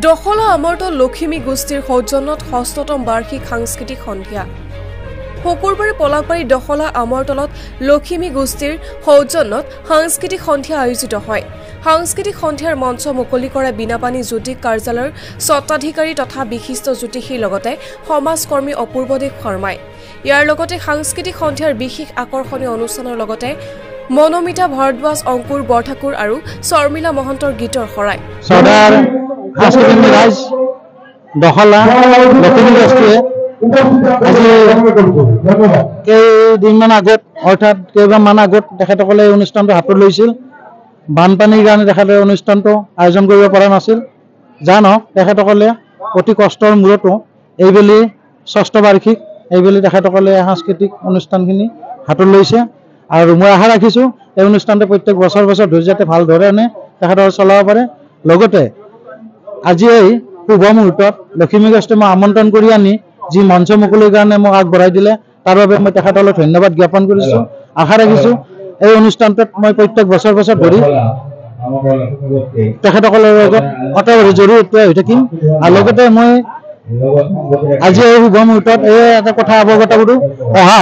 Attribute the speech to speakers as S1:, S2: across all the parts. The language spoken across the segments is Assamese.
S1: দখলা আমৰতল লখিমী গোষ্ঠীৰ সৌজন্যত ষষ্ঠতম বাৰ্ষিক সাংস্কৃতিক সন্ধিয়া শুকুৰবাৰে পলাকবাৰী দখলা আমৰতলত লখিমী গোষ্ঠীৰ সৌজন্যত সাংস্কৃতিক সন্ধিয়া আয়োজিত হয়। সাংস্কৃতিক সন্ধিয়াৰ মঞ্চ মুকলি কৰা বিনাপানী জ্যোতিক কাৰ্যালয়ৰ স্বত্বাধিকাৰী তথা বিশিষ্ট জ্যোতিষীৰ লগতে সমাজকৰ্মী অপূৰ্বদেৱ শৰ্মাই ইয়াৰ লগতে সাংস্কৃতিক সন্ধিয়াৰ বিশেষ আকৰ্ষণীয় অনুষ্ঠানৰ লগতে মনোমিতা ভৰদ্বাজ, অংকুৰ বৰঠাকুৰ আৰু শৰ্মিলা মহন্তৰ গীতৰ শৰাই
S2: সাংস্কৃতিক ৰাজ দখলা লখিমী গোষ্ঠীয়ে কেইদিনমান আগত অৰ্থাৎ কেইবাৰমান আগত তেখেতসকলে এই অনুষ্ঠানটো হাতত লৈছিল। বানপানীৰ কাৰণে তেখেতে অনুষ্ঠানটো আয়োজন কৰিব পৰা নাছিল। যা নহওক তেখেতসকলে অতি কষ্টৰ মূৰতো এইবেলি ষষ্ঠ বাৰ্ষিক এইবেলি তেখেতসকলে সাংস্কৃতিক অনুষ্ঠানখিনি হাতত লৈছে আৰু মই আশা ৰাখিছোঁ এই অনুষ্ঠানটো প্ৰত্যেক বছৰ ধৰি যাতে ভাল ধৰণে তেখেতসকলে চলাব পাৰে। লগতে আজি এই শুভ মুহূৰ্তত লখিমী গোষ্ঠী মই আমন্ত্ৰণ কৰি আনি যি মঞ্চ মুকলিৰ কাৰণে মোক আগবঢ়াই দিলে তাৰ বাবে মই তেখেতলৈ ধন্যবাদ জ্ঞাপন কৰিছোঁ। আশা ৰাখিছোঁ এই অনুষ্ঠানটোত মই প্ৰত্যেক বছৰ ধৰি তেখেতসকলৰ লগত অতঃপৰি জড়িত হৈ থাকিম। আৰু লগতে মই আজি এই শুভ মুহূৰ্তত এই এটা কথা অৱগত কৰোঁ, অহা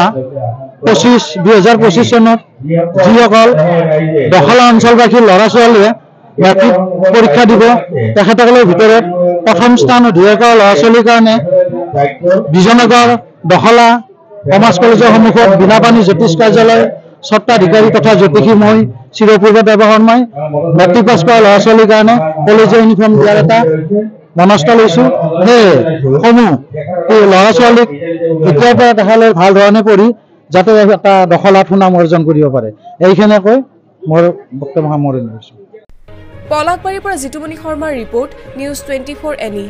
S2: 2025 চনত যিসকল দখলা অঞ্চলবাসীৰ ল'ৰা ছোৱালীয়ে মেট্ৰিক পৰীক্ষা দিব তেখেতসকলৰ ভিতৰত প্ৰথম স্থান অধিকাৰ কৰা ল'ৰা ছোৱালীৰ কাৰণে বিজয়নগৰ দখলা কমাৰ্চ কলেজৰ সন্মুখত বিনাপানী জ্যোতিষ কাৰ্যালয় স্বত্বাধিকাৰী তথা জ্যোতিষী মই চিৰপূৰ্বদেৱ শৰ্মাই মেট্ৰিক পাছ কৰা ল'ৰা ছোৱালীৰ কাৰণে কলেজৰ ইউনিফৰ্ম দিয়াৰ এটা মনস্থ লৈছোঁ। সেয়ে সমূহ এই ল'ৰা ছোৱালীক এতিয়াৰ পৰা তেখেতলৈ ভাল ধৰণে পঢ়ি যাতে এটা দখলাত সুনাম অৰ্জন কৰিব পাৰে। এইখিনিয়ে কৈ মোৰ বক্তব্য সামৰণি মাৰিছোঁ।
S1: পলাকবাৰীৰ পৰা জিতুমণি শৰ্মাৰ ৰিপৰ্ট, নিউজ 24 NE।